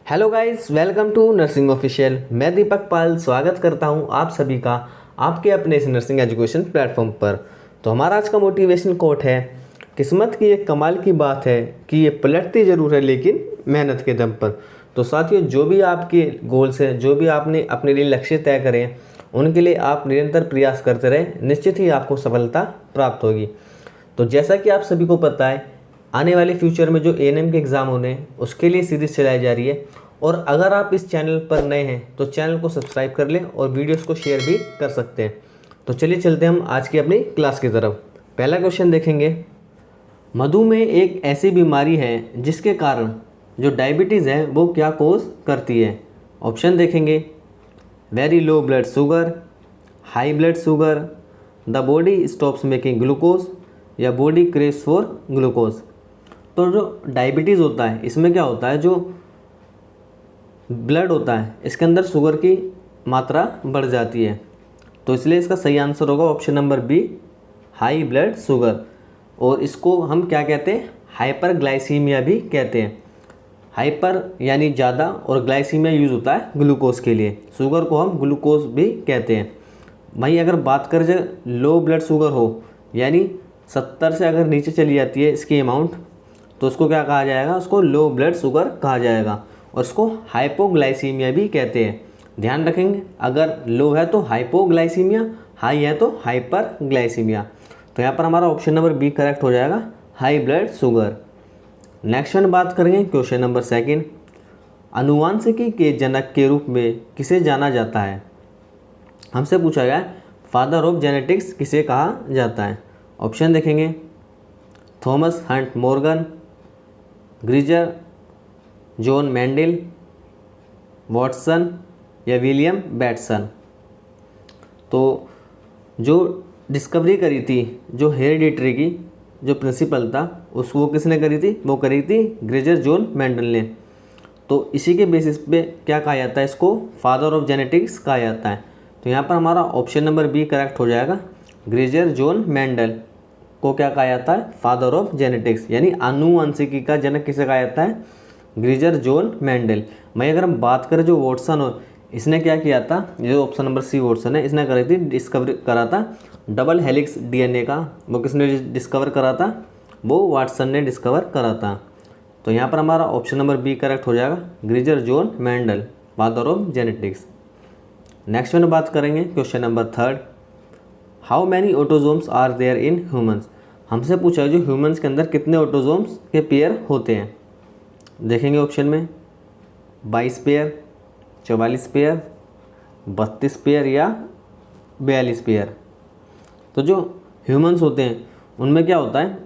Hello guys, welcome to nursing official. मैं दीपक पाल स्वागत करता हूं आप सभी का आपके अपने इस नर्सिंग एजुकेशन प्लेटफॉर्म पर। तो हमारा आज का मोटिवेशन कोट है, किस्मत की एक कमाल की बात है कि ये पलटती ज़रूर है लेकिन मेहनत के दम पर। तो साथियों, जो भी आपके गोल्स हैं, जो भी आपने अपने लिए लक्ष्य तय करें, उनके लिए आप निरंतर प्रयास करते रहें, निश्चित ही आपको सफलता प्राप्त होगी। तो जैसा कि आप सभी को पता है, आने वाले फ्यूचर में जो एएनएम के एग्ज़ाम होने हैं उसके लिए सीरीज चलाई जा रही है। और अगर आप इस चैनल पर नए हैं तो चैनल को सब्सक्राइब कर लें और वीडियोस को शेयर भी कर सकते हैं। तो चलिए चलते हैं हम आज की अपनी क्लास की तरफ। पहला क्वेश्चन देखेंगे, मधुमेह एक ऐसी बीमारी है जिसके कारण जो डायबिटीज़ है वो क्या कोज करती है। ऑप्शन देखेंगे, very low blood sugar, high blood sugar, the body stops making glucose, या बॉडी क्रेव्स फॉर ग्लूकोज। तो जो डायबिटीज़ होता है इसमें क्या होता है, जो ब्लड होता है इसके अंदर शुगर की मात्रा बढ़ जाती है। तो इसलिए इसका सही आंसर होगा option number B, high blood sugar. और इसको हम क्या कहते हैं, हाइपर ग्लाइसीमिया भी कहते हैं। हाइपर यानी ज़्यादा और ग्लाइसीमिया यूज़ होता है ग्लूकोज के लिए। शुगर को हम ग्लूकोज भी कहते हैं। वहीं अगर बात करें जो लो ब्लड शुगर हो, यानी 70 से अगर नीचे चली जाती है इसकी अमाउंट, तो उसको क्या कहा जाएगा, उसको लो ब्लड शुगर कहा जाएगा। और इसको हाइपोग्लाइसीमिया भी कहते हैं। ध्यान रखेंगे, अगर लो है तो हाइपोग्लाइसीमिया, हाई है तो हाइपर ग्लाइसीमिया। तो यहाँ पर हमारा ऑप्शन नंबर बी करेक्ट हो जाएगा, high blood sugar. Next one बात करेंगे, क्वेश्चन नंबर सेकंड, आनुवांशिकी के जनक के रूप में किसे जाना जाता है। हमसे पूछा गया है, फादर ऑफ जेनेटिक्स किसे कहा जाता है। ऑप्शन देखेंगे, Thomas Hunt Morgan, Gregor John Mendel, Watson, या विलियम बैटसन। तो जो डिस्कवरी करी थी, जो हेरिडिटरी की जो प्रिंसिपल था वो किसने करी थी, वो करी थी ग्रेजर जॉन मेंडल ने। तो इसी के बेसिस पे क्या कहा जाता है, इसको फादर ऑफ जेनेटिक्स कहा जाता है। तो यहाँ पर हमारा ऑप्शन नंबर बी करेक्ट हो जाएगा, ग्रेजर जॉन मेंडल को क्या कहा जाता है, फादर ऑफ जेनेटिक्स, यानी आनुवंशिकी का जनक किसे कहा जाता है, ग्रेजर जॉन मेंडल। वहीं अगर हम बात करें जो वॉटसन हो, इसने क्या किया था, ये ऑप्शन नंबर सी वॉटसन है, इसने करी थी डिस्कवर करा था डबल हेलिक्स डीएनए का। वो किसने डिस्कवर करा था, वो वाटसन ने डिस्कवर करा था। तो यहाँ पर हमारा ऑप्शन नंबर बी करेक्ट हो जाएगा, Gregor John Mendel, father of genetics. Next में बात करेंगे question number third, how many autosomes are there in humans. हमसे पूछा है जो ह्यूमंस के अंदर कितने ऑटोजोम्स के पेयर होते हैं। देखेंगे ऑप्शन में, 22 पेयर, 44 पेयर, 32 पेयर, या 42 पेयर। तो जो ह्यूमंस होते हैं उनमें क्या होता है,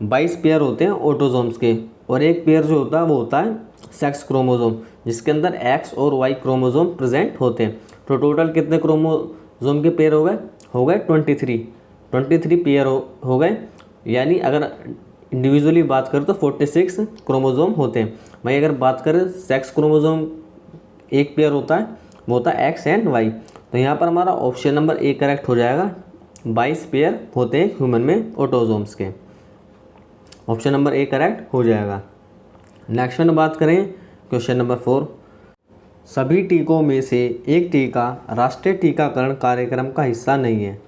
22 पेयर होते हैं ऑटोजोम्स के, और एक पेयर जो होता है वो होता है सेक्स क्रोमोजोम, जिसके अंदर एक्स और वाई क्रोमोजोम प्रेजेंट होते हैं। तो टोटल कितने क्रोमोजोम के पेयर हो गए 23 पेयर हो गए। यानी अगर इंडिविजुअली बात करें तो 46 क्रोमोजोम होते हैं। भाई अगर बात करें सेक्स क्रोमोजोम एक पेयर होता है, वो होता है एक्स एंड वाई। तो यहाँ पर हमारा ऑप्शन नंबर ए करेक्ट हो जाएगा, 22 पेयर होते हैं ह्यूमन में ऑटोजोम्स के। ऑप्शन नंबर ए करेक्ट हो जाएगा। नेक्स्ट में बात करें क्वेश्चन नंबर 4, सभी टीकों में से एक टीका राष्ट्रीय टीकाकरण कार्यक्रम का हिस्सा नहीं है।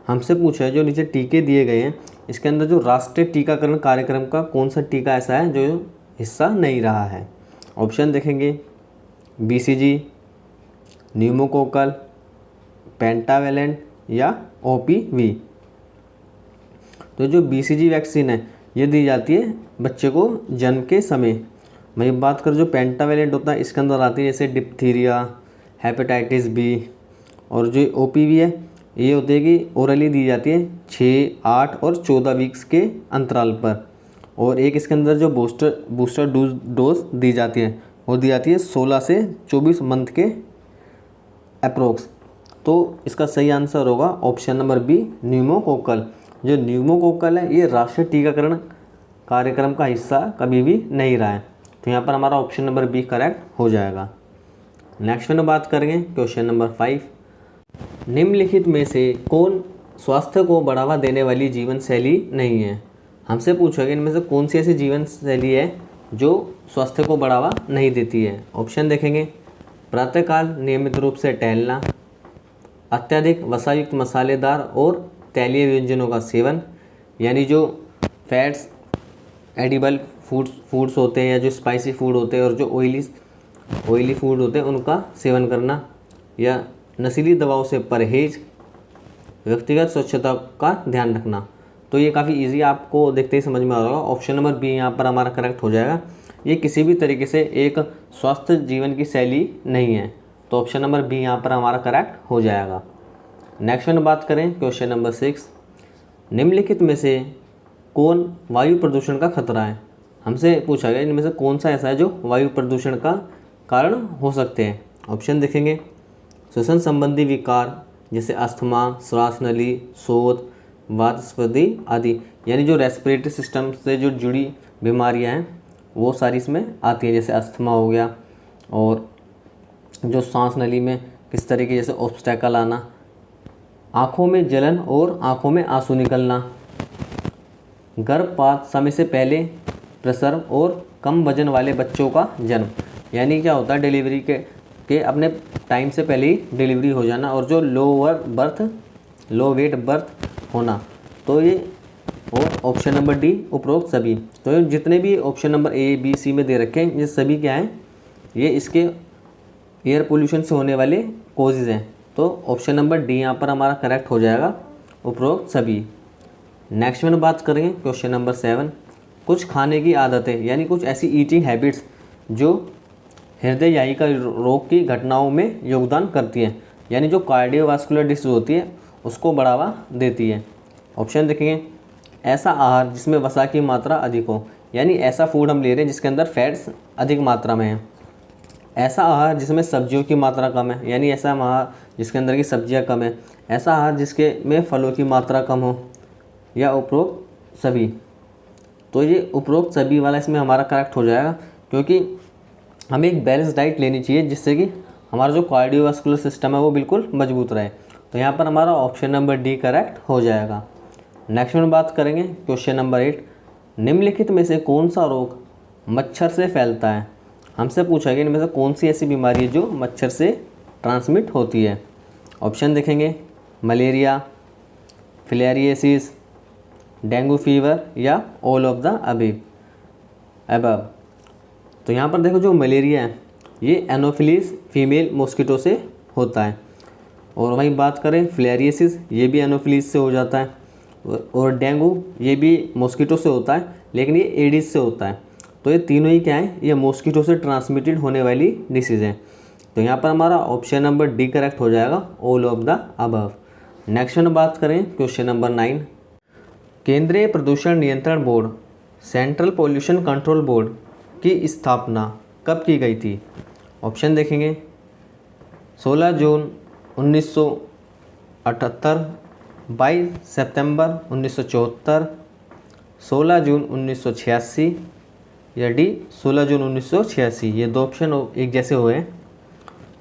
हमसे पूछा है जो नीचे टीके दिए गए हैं इसके अंदर जो राष्ट्रीय टीकाकरण कार्यक्रम का कौन सा टीका ऐसा है जो हिस्सा नहीं रहा है। ऑप्शन देखेंगे, बीसीजी, न्यूमोकोकल, पेंटावेलेंट, या ओपीवी। तो जो बीसीजी वैक्सीन है ये दी जाती है बच्चे को जन्म के समय। मैं बात करूँ जो पेंटावेलेंट होता है इसके अंदर आती है जैसे डिप्थीरिया, हेपेटाइटिस बी। और जो ओपीवी है ये होती है कि ओरली दी जाती है 6, 8 और 14 वीक्स के अंतराल पर। और एक इसके अंदर जो बूस्टर डोज दी जाती है वो दी जाती है 16 से 24 मंथ के अप्रोक्स। तो इसका सही आंसर होगा ऑप्शन नंबर बी, न्यूमोकोकल। जो न्यूमोकोकल है ये राष्ट्रीय टीकाकरण कार्यक्रम का हिस्सा कभी भी नहीं रहा है। तो यहाँ पर हमारा ऑप्शन नंबर बी करेक्ट हो जाएगा। नेक्स्ट में बात करेंगे क्वेश्चन नंबर 5, निम्नलिखित में से कौन स्वास्थ्य को बढ़ावा देने वाली जीवन शैली नहीं है। हमसे पूछा कि इनमें से कौन सी ऐसी जीवन शैली है जो स्वास्थ्य को बढ़ावा नहीं देती है। ऑप्शन देखेंगे, प्रातःकाल नियमित रूप से टहलना, अत्यधिक वसायुक्त मसालेदार और तैलीय व्यंजनों का सेवन, यानी जो फैट्स एडिबल फूड्स होते हैं या जो स्पाइसी फूड होते हैं और जो ऑयली फूड होते हैं उनका सेवन करना, या नशीली दवाओं से परहेज, व्यक्तिगत स्वच्छता का ध्यान रखना। तो ये काफ़ी इजी, आपको देखते ही समझ में आ रहा होगा। ऑप्शन नंबर बी यहाँ पर हमारा करेक्ट हो जाएगा। ये किसी भी तरीके से एक स्वस्थ जीवन की शैली नहीं है, तो ऑप्शन नंबर बी यहाँ पर हमारा करेक्ट हो जाएगा। नेक्स्ट में बात करें क्वेश्चन नंबर 6, निम्नलिखित में से कौन वायु प्रदूषण का खतरा है। हमसे पूछा गया इनमें से कौन सा ऐसा है जो वायु प्रदूषण का कारण हो सकते हैं। ऑप्शन देखेंगे, श्वसन संबंधी विकार जैसे अस्थमा, श्वास नली, शोथ, वातस्पति आदि, यानी जो रेस्पिरेटरी सिस्टम से जो जुड़ी बीमारियां हैं वो सारी इसमें आती हैं, जैसे अस्थमा हो गया, और जो सांस नली में किस तरीके जैसे ऑब्स्टैकल आना, आँखों में जलन और आँखों में आंसू निकलना, गर्भपात समय से पहले प्रसव और कम वजन वाले बच्चों का जन्म, यानी क्या होता है डिलीवरी के अपने टाइम से पहले ही डिलीवरी हो जाना, और जो लो वेट बर्थ होना। तो ये, और ऑप्शन नंबर डी उपरोक्त सभी। तो जितने भी option number A B C में दे रखे हैं ये सभी क्या हैं, ये इसके एयर पोल्यूशन से होने वाले कॉजेज़ हैं। तो ऑप्शन नंबर डी यहाँ पर हमारा करेक्ट हो जाएगा, उपरोक्त सभी। नेक्स्ट में बात करेंगे क्वेश्चन नंबर 7, कुछ खाने की आदतें, यानी कुछ ऐसी ईटिंग हैबिट्स जो हृदय वाहिका रोग की घटनाओं में योगदान करती हैं, यानी जो कार्डियोवास्कुलर डिसीज होती है उसको बढ़ावा देती है। ऑप्शन देखेंगे, ऐसा आहार जिसमें वसा की मात्रा अधिक हो, यानी ऐसा फूड हम ले रहे हैं जिसके अंदर फैट्स अधिक मात्रा में है। ऐसा आहार जिसमें सब्जियों की मात्रा कम है, यानी ऐसा आहार जिसके अंदर की सब्जियां कम है। ऐसा आहार जिसके में फलों की मात्रा कम हो, या उपरोक्त सभी। तो ये उपरोक्त सभी वाला इसमें हमारा करेक्ट हो जाएगा, क्योंकि हमें एक बैलेंस डाइट लेनी चाहिए जिससे कि हमारा जो कार्डियोवास्कुलर सिस्टम है वो बिल्कुल मजबूत रहे। तो यहाँ पर हमारा ऑप्शन नंबर डी करेक्ट हो जाएगा। नेक्स्ट में बात करेंगे क्वेश्चन नंबर 8, निम्नलिखित में से कौन सा रोग मच्छर से फैलता है। हमसे पूछा गया इनमें से कौन सी ऐसी बीमारी है जो मच्छर से ट्रांसमिट होती है। ऑप्शन देखेंगे, मलेरिया, फिलेरियासिस, डेंगू फीवर, या ऑल ऑफ द अबव। तो यहाँ पर देखो, जो मलेरिया है ये एनोफिलीज फीमेल मॉस्किटो से होता है, और वहीं बात करें फिलेरियासिस, ये भी एनोफिलीज से हो जाता है, और डेंगू ये भी मॉस्किटो से होता है, लेकिन ये एडिस से होता है। तो ये तीनों ही क्या है, ये मॉस्किटो से ट्रांसमिटेड होने वाली डिसीज़ हैं। तो यहाँ पर हमारा ऑप्शन नंबर डी करेक्ट हो जाएगा, all of the above. Next में बात करें क्वेश्चन नंबर 9, केंद्रीय प्रदूषण नियंत्रण board central pollution control board की स्थापना कब की गई थी। ऑप्शन देखेंगे, 16 जून 1978, 22 सितंबर 1974, 16 जून 1986, या डी 16 जून 1986। ये दो ऑप्शन एक जैसे हुए हैं।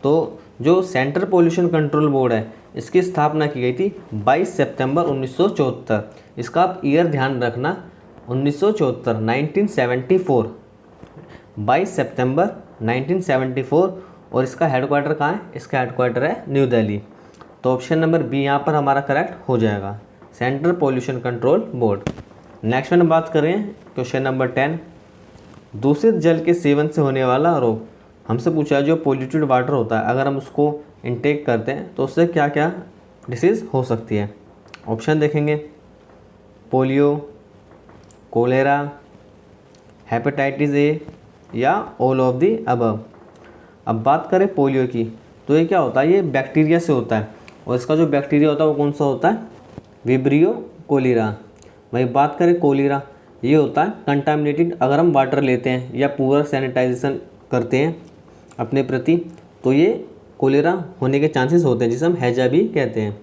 तो जो सेंट्रल पोल्यूशन कंट्रोल बोर्ड है इसकी स्थापना की गई थी 22 सितंबर 1974। इसका आप ईयर ध्यान रखना, 1974, 1974, 22 सितंबर 1974। और इसका हेडक्वार्टर कहाँ है, इसका हेडक्वार्टर है न्यू दिल्ली। तो ऑप्शन नंबर बी यहाँ पर हमारा करेक्ट हो जाएगा, central pollution control board. Next में बात करें क्वेश्चन नंबर 10, दूषित जल के सेवन से होने वाला रोग। हमसे पूछा है जो पोल्यूटेड वाटर होता है अगर हम उसको इनटेक करते हैं तो उससे क्या क्या डिसीज़ हो सकती है। ऑप्शन देखेंगे, पोलियो, कोलेरा, हेपेटाइटिस ए, या ऑल ऑफ दी अबव। अब बात करें पोलियो की, तो ये क्या होता है, ये बैक्टीरिया से होता है, और इसका जो बैक्टीरिया होता है वो कौन सा होता है, विब्रियो कोलेरा। वही बात करें कोलेरा, ये होता है कंटामिनेटेड, अगर हम वाटर लेते हैं या पूरा सैनिटाइजेशन करते हैं अपने प्रति, तो ये कोलेरा होने के चांसेस होते हैं, जिसे हम हैजा भी कहते हैं।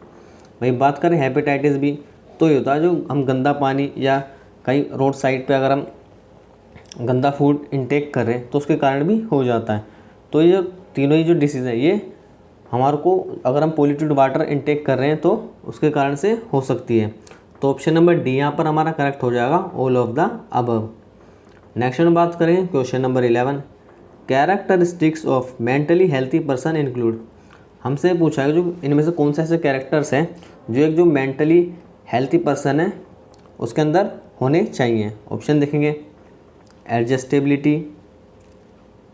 वही बात करें हेपेटाइटिस बी, तो ये होता है जो हम गंदा पानी या कहीं रोड साइड पे अगर हम गंदा फूड इंटेक कर रहे हैं तो उसके कारण भी हो जाता है। तो ये तीनों ही जो डिसीज़ है ये हमारे को, अगर हम पोल्यूटेड वाटर इंटेक कर रहे हैं तो उसके कारण से हो सकती है। तो ऑप्शन नंबर डी यहाँ पर हमारा करेक्ट हो जाएगा, all of the above. Next में बात करें question number 11, characteristics of mentally healthy person include. हमसे पूछा है जो इनमें से कौन से ऐसे कैरेक्टर्स हैं जो एक जो मेंटली हेल्थी पर्सन है उसके अंदर होने चाहिए। ऑप्शन देखेंगे, adjustability,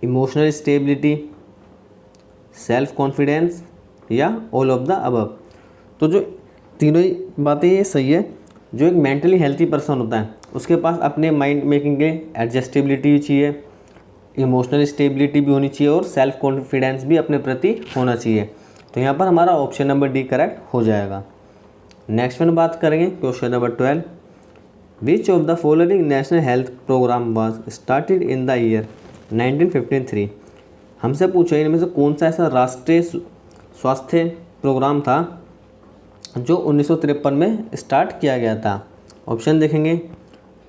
emotional stability, self confidence या ऑल ऑफ द अबव। तो जो तीनों ही बातें ये सही है। जो एक मेंटली हेल्थी पर्सन होता है उसके पास अपने माइंड मेकिंग के एडजस्टेबिलिटी भी चाहिए, इमोशनल स्टेबिलिटी भी होनी चाहिए और सेल्फ कॉन्फिडेंस भी अपने प्रति होना चाहिए। तो यहाँ पर हमारा ऑप्शन नंबर डी करेक्ट हो जाएगा। नेक्स्ट में बात करेंगे question number 12, which of the following national health programme was started in the year 1953। हमसे पूछा इनमें से कौन सा ऐसा राष्ट्रीय स्वास्थ्य प्रोग्राम था जो 1953 में स्टार्ट किया गया था। ऑप्शन देखेंगे,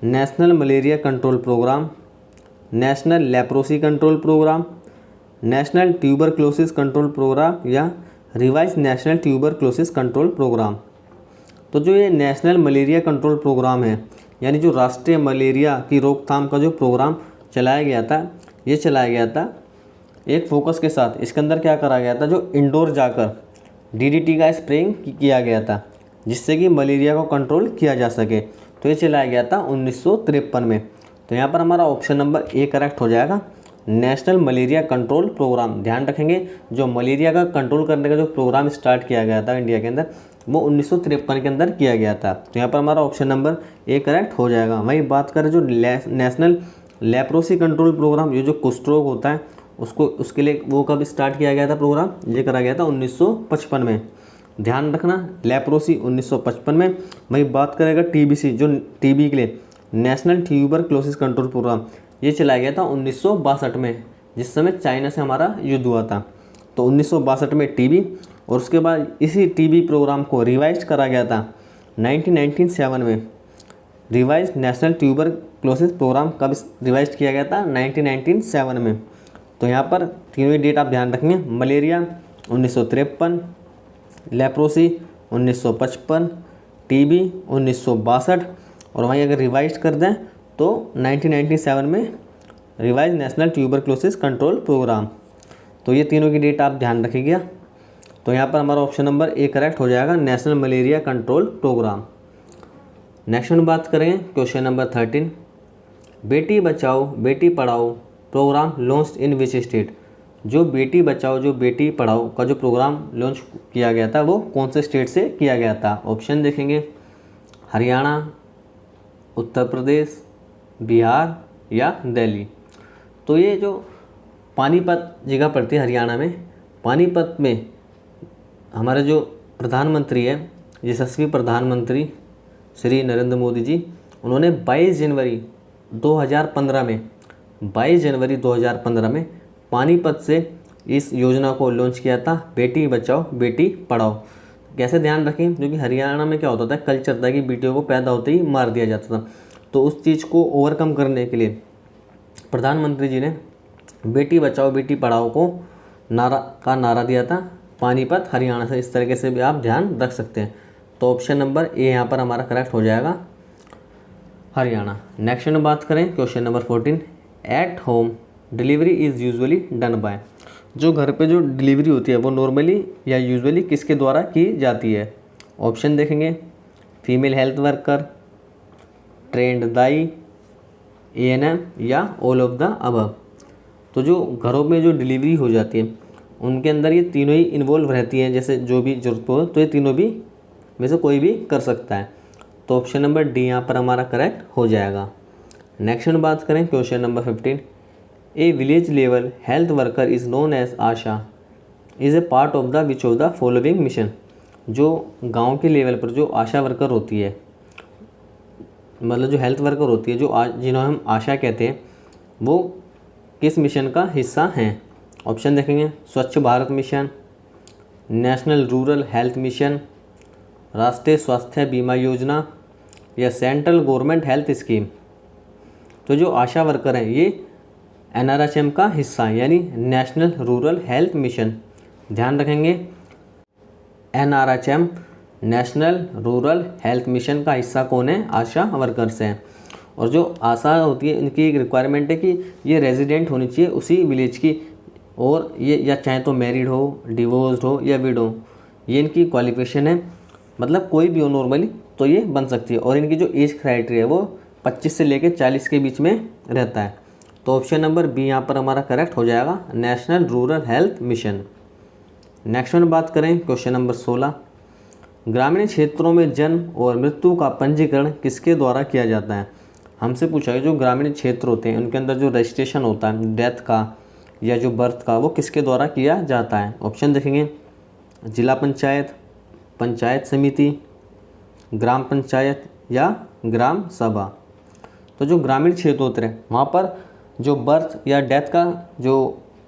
national malaria control programme, national leprosy control programme, national tuberculosis control programme या revise national tuberculosis control programme. तो जो ये नेशनल मलेरिया कंट्रोल प्रोग्राम है यानी जो राष्ट्रीय मलेरिया की रोकथाम का जो प्रोग्राम चलाया गया था, ये चलाया गया था एक फोकस के साथ। इसके अंदर क्या करा गया था, जो इंडोर जाकर डीडीटी का स्प्रेइंग किया गया था जिससे कि मलेरिया को कंट्रोल किया जा सके। तो ये चलाया गया था 1953 में। तो यहाँ पर हमारा ऑप्शन नंबर ए करेक्ट हो जाएगा, नेशनल मलेरिया कंट्रोल प्रोग्राम। ध्यान रखेंगे जो मलेरिया का कंट्रोल करने का जो प्रोग्राम स्टार्ट किया गया था इंडिया के अंदर वो 1953 के अंदर किया गया था। तो यहाँ पर हमारा ऑप्शन नंबर ए करेक्ट हो जाएगा। वही बात करें जो नेशनल लेप्रोसी कंट्रोल प्रोग्राम, ये जो कुष्ठ रोग होता है उसके लिए वो कब स्टार्ट किया गया था प्रोग्राम, ये करा गया था 1955 में। ध्यान रखना लेप्रोसी 1955 में। वही बात करेगा टीबीसी, जो टीबी के लिए नेशनल ट्यूबरक्लोसिस कंट्रोल प्रोग्राम, ये चलाया गया था 1962 में जिस समय चाइना से हमारा युद्ध हुआ था। तो 1962 में टीबी, और उसके बाद इसी टीबी प्रोग्राम को रिवाइज करा गया था 1997 में। रिवाइज नेशनल ट्यूबरक्लोसिस प्रोग्राम कब रिवाइज किया गया था, 1997 में। तो यहाँ पर तीनों डेट आप ध्यान रखेंगे, मलेरिया 1953, लेप्रोसी 1955, टीबी 1962 और वहीं अगर रिवाइज कर दें तो 1997 में revise national tuberculosis control programme. तो ये तीनों की डेट आप ध्यान रखिएगा। तो यहाँ पर हमारा ऑप्शन नंबर ए करेक्ट हो जाएगा, national malaria control programme. Next में बात करेंगे क्वेश्चन नंबर 13, बेटी बचाओ बेटी पढ़ाओ programme launch in which state. जो बेटी बचाओ जो बेटी पढ़ाओ का जो प्रोग्राम लॉन्च किया गया था वो कौन से स्टेट से किया गया था। ऑप्शन देखेंगे, हरियाणा, उत्तर प्रदेश, बिहार या दिल्ली। तो ये जो पानीपत जगह पड़ती है हरियाणा में, पानीपत में हमारे जो प्रधानमंत्री है, यशस्वी प्रधानमंत्री श्री नरेंद्र मोदी जी, उन्होंने 22 जनवरी 2015 में पानीपत से इस योजना को लॉन्च किया था, बेटी बचाओ बेटी पढ़ाओ। कैसे ध्यान रखें, जो कि हरियाणा में क्या होता था, कल्चर था कि बेटियों को पैदा होते ही मार दिया जाता था। तो उस चीज़ को ओवरकम करने के लिए प्रधानमंत्री जी ने बेटी बचाओ बेटी पढ़ाओ को नारा दिया था, पानीपत हरियाणा से। इस तरीके से भी आप ध्यान रख सकते हैं। तो ऑप्शन नंबर ए यहाँ पर हमारा करेक्ट हो जाएगा, हरियाणा। नेक्स्ट में बात करें question number 14, at home delivery is usually done by. जो घर पे जो डिलीवरी होती है वो नॉर्मली या यूजुअली किसके द्वारा की जाती है। ऑप्शन देखेंगे, फीमेल हेल्थ वर्कर, ट्रेंड दाई, एएनएम या ऑल ऑफ द अबव। तो जो घरों में जो डिलीवरी हो जाती है उनके अंदर ये तीनों ही इन्वॉल्व रहती हैं, जैसे जो भी जरूरत हो तो ये तीनों भी में से कोई भी कर सकता है। तो ऑप्शन नंबर डी यहाँ पर हमारा करेक्ट हो जाएगा। नेक्स्ट में बात करें question number 15, a village level health worker is known as ASHA is a part of the which of the following mission. जो गांव के लेवल पर जो आशा वर्कर होती है, मतलब जो हेल्थ वर्कर होती है, जो जिन्हें हम आशा कहते हैं, वो किस मिशन का हिस्सा हैं। ऑप्शन देखेंगे, स्वच्छ Bharat mission, national rural health mission, राष्ट्रीय स्वास्थ्य बीमा योजना या सेंट्रल गवर्नमेंट हेल्थ स्कीम। तो जो आशा वर्कर हैं ये एनआरएचएम का हिस्सा है, यानी नेशनल रूरल हेल्थ मिशन। ध्यान रखेंगे, NRHM national rural health mission का हिस्सा कौन है, आशा वर्कर्स हैं। और जो आशा होती है इनकी एक रिक्वायरमेंट है कि ये रेजिडेंट होनी चाहिए उसी विलेज की, और ये या चाहे तो मैरिड हो, डिवोर्स्ड हो या विडो, ये इनकी क्वालिफिकेशन है। मतलब कोई भी हो नॉर्मली तो ये बन सकती है। और इनकी जो एज क्राइटेरिया है वो 25 से लेकर 40 के बीच में रहता है। तो ऑप्शन नंबर बी यहाँ पर हमारा करेक्ट हो जाएगा, national rural health mission. Next में बात करें क्वेश्चन नंबर 16, ग्रामीण क्षेत्रों में जन्म और मृत्यु का पंजीकरण किसके द्वारा किया जाता है। हमसे पूछा है जो ग्रामीण क्षेत्र होते हैं उनके अंदर जो रजिस्ट्रेशन होता है डेथ का या जो बर्थ का, वो किसके द्वारा किया जाता है। ऑप्शन देखेंगे, जिला पंचायत, पंचायत समिति, ग्राम पंचायत या ग्राम सभा। तो जो ग्रामीण क्षेत्र होते हैं वहाँ पर जो बर्थ या डेथ का जो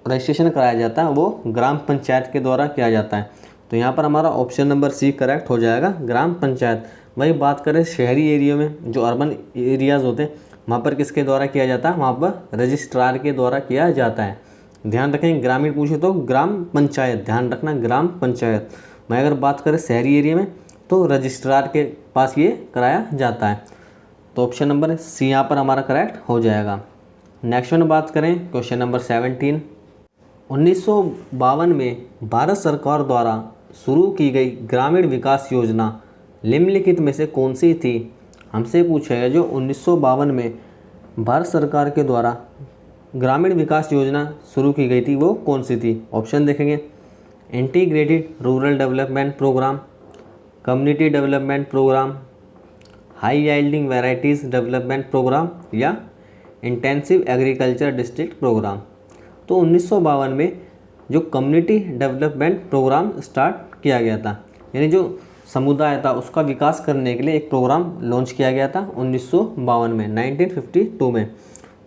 रजिस्ट्रेशन कराया जाता है वो ग्राम पंचायत के द्वारा किया जाता है। तो यहाँ पर हमारा ऑप्शन नंबर सी करेक्ट हो जाएगा, ग्राम पंचायत। वही बात करें शहरी एरिया में, जो अर्बन एरियाज़ होते हैं वहाँ पर किसके द्वारा किया जाता है, वहाँ पर रजिस्ट्रार के द्वारा किया जाता है। ध्यान रखें, ग्रामीण पूछे तो ग्राम पंचायत, ध्यान रखना ग्राम पंचायत। मैं अगर बात करें शहरी एरिया में तो रजिस्ट्रार के पास ये कराया जाता है। तो ऑप्शन नंबर सी यहाँ पर हमारा करेक्ट हो जाएगा। नेक्स्ट वन बात करें क्वेश्चन नंबर 17, 1952 में भारत सरकार द्वारा शुरू की गई ग्रामीण विकास योजना निम्नलिखित में से कौन सी थी। हमसे पूछा है जो 1952 में भारत सरकार के द्वारा ग्रामीण विकास योजना शुरू की गई थी वो कौन सी थी। ऑप्शन देखेंगे, integrated rural development programme, community development programme, high yielding varieties development programme या इंटेंसिव एग्रीकल्चर डिस्ट्रिक्ट प्रोग्राम। तो 1952 में जो कम्युनिटी डेवलपमेंट प्रोग्राम स्टार्ट किया गया था, यानी जो समुदाय था उसका विकास करने के लिए एक प्रोग्राम लॉन्च किया गया था 1952 में, 1952 में,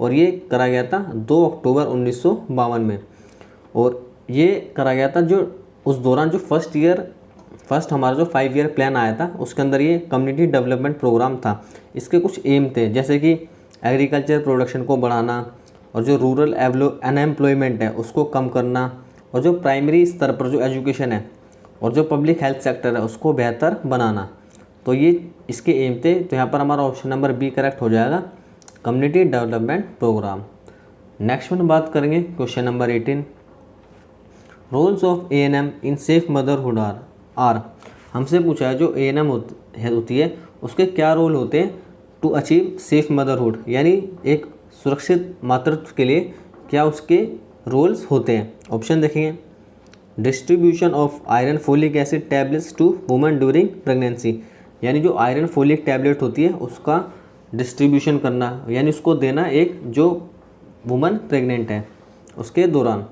और ये करा गया था 2 अक्टूबर 1952 में। और ये करा गया था जो उस दौरान जो फर्स्ट हमारा जो 5 ईयर प्लान आया था उसके अंदर ये कम्युनिटी डेवलपमेंट प्रोग्राम था। इसके कुछ एम थे, जैसे कि एग्रीकल्चर प्रोडक्शन को बढ़ाना, और जो रूरल अनएम्प्लॉयमेंट है उसको कम करना, और जो प्राइमरी स्तर पर जो एजुकेशन है और जो पब्लिक हेल्थ सेक्टर है उसको बेहतर बनाना। तो ये इसके एम थे। तो यहाँ पर हमारा ऑप्शन नंबर बी करेक्ट हो जाएगा, कम्युनिटी डेवलपमेंट प्रोग्राम। नेक्स्ट में बात करेंगे question number 18, roles of ANM in safe motherhood are. हमसे पूछा है जो एएनएम होती है उसके क्या रोल होते हैं टू अचीव सेफ मदरहुड, यानी एक सुरक्षित मातृत्व के लिए क्या उसके रोल्स होते हैं। ऑप्शन देखेंगे, distribution of iron folic acid tablets to women during pregnancy, यानी जो आयरन फोलिक टैबलेट होती है उसका डिस्ट्रीब्यूशन करना, यानी उसको देना एक जो वुमन प्रेग्नेंट है उसके दौरान।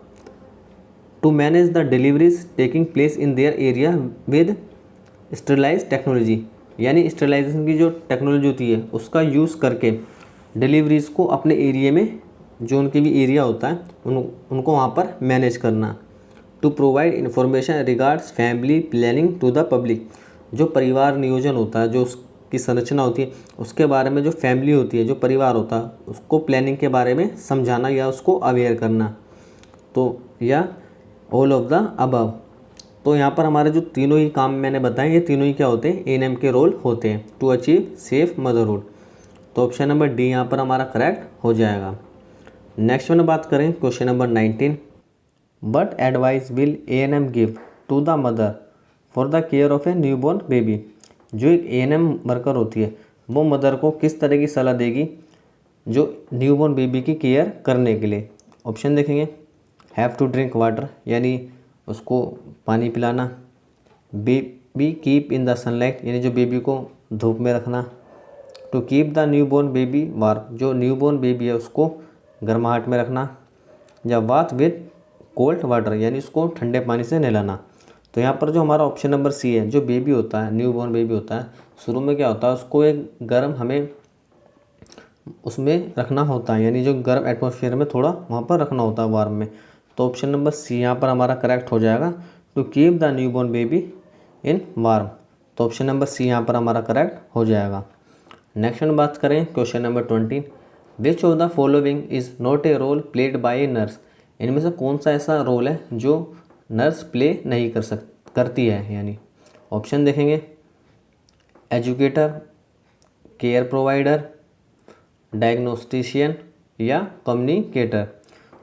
To manage the deliveries taking place in their area with sterilize technology, यानी स्टेरिलाइजेशन की जो टेक्नोलॉजी होती है उसका यूज़ करके डिलीवरीज़ को अपने एरिया में जो उनके भी एरिया होता है उनको वहाँ पर मैनेज करना। To provide information regards family planning to the public, जो परिवार नियोजन होता है, जो उसकी संरचना होती है उसके बारे में, जो फैमिली होती है, जो परिवार होता है उसको प्लानिंग के बारे में समझाना या उसको अवेयर करना। तो या ऑल ऑफ द अबव। तो यहाँ पर हमारे जो तीनों ही काम मैंने बताए ये तीनों ही क्या होते हैं, एएनएम के रोल होते हैं टू अचीव सेफ मदरहुड। तो ऑप्शन नंबर डी यहाँ पर हमारा करेक्ट हो जाएगा। नेक्स्ट में बात करें question number 19, what advice will ANM give to the mother for the care of a newborn baby. जो एक एएनएम वर्कर होती है वो मदर को किस तरह की सलाह देगी जो न्यूबॉर्न बेबी की केयर करने के लिए। ऑप्शन देखेंगे, हैव टू ड्रिंक वाटर, यानी उसको पानी पिलाना, baby keep in the sunlight, यानी जो बेबी को धूप में रखना, to keep the newborn baby warm, जो न्यूबॉर्न बेबी है उसको गर्माहट में रखना, या बाथ विद कोल्ड वाटर, यानी उसको ठंडे पानी से नहलाना। तो यहाँ पर जो हमारा ऑप्शन नंबर सी है, जो बेबी होता है न्यूबॉर्न बेबी होता है शुरू में क्या होता है उसको एक गर्म हमें उसमें रखना होता है, यानी जो गर्म एटमॉस्फेयर में थोड़ा वहाँ पर रखना होता है वार्म में। तो ऑप्शन नंबर सी यहाँ पर हमारा करेक्ट हो जाएगा, to keep the newborn baby in warm. तो ऑप्शन नंबर सी यहाँ पर हमारा करेक्ट हो जाएगा। नेक्स्ट में बात करें question number 20, which of the following is not a role played by a nurse. इनमें से कौन सा ऐसा रोल है जो नर्स प्ले नहीं करती है। यानी ऑप्शन देखेंगे, एजुकेटर, केयर प्रोवाइडर, डायग्नोस्टिशियन या कम्युनिकेटर।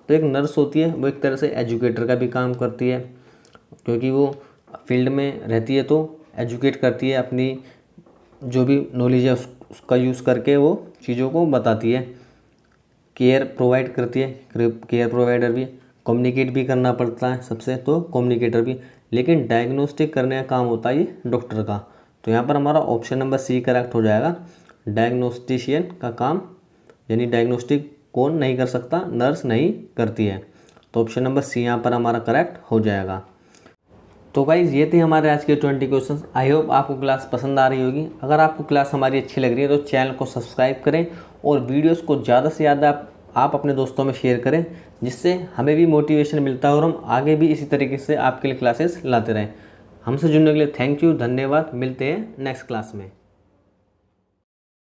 तो एक नर्स होती है वो एक तरह से एजुकेटर का भी काम करती है, क्योंकि वो फील्ड में रहती है तो एजुकेट करती है, अपनी जो भी नॉलेज है उसका यूज़ करके वो चीज़ों को बताती है। केयर प्रोवाइड करती है, केयर प्रोवाइडर भी। कम्युनिकेट भी करना पड़ता है सबसे, तो कम्युनिकेटर भी। लेकिन डायग्नोस्टिक करने का काम होता है ये डॉक्टर का। तो यहाँ पर हमारा ऑप्शन नंबर सी करेक्ट हो जाएगा। डायग्नोस्टिशियन का काम, यानी डायग्नोस्टिक कौन नहीं कर सकता, नर्स नहीं करती है। तो ऑप्शन नंबर सी यहाँ पर हमारा करेक्ट हो जाएगा। तो गाइज़ ये थे हमारे आज के 20 क्वेश्चंस। आई होप आपको क्लास पसंद आ रही होगी। अगर आपको क्लास हमारी अच्छी लग रही है तो चैनल को सब्सक्राइब करें और वीडियोस को ज़्यादा से ज़्यादा आप अपने दोस्तों में शेयर करें, जिससे हमें भी मोटिवेशन मिलता है और हम आगे भी इसी तरीके से आपके लिए क्लासेस लाते रहें। हमसे जुड़ने के लिए थैंक यू, धन्यवाद। मिलते हैं नेक्स्ट क्लास में।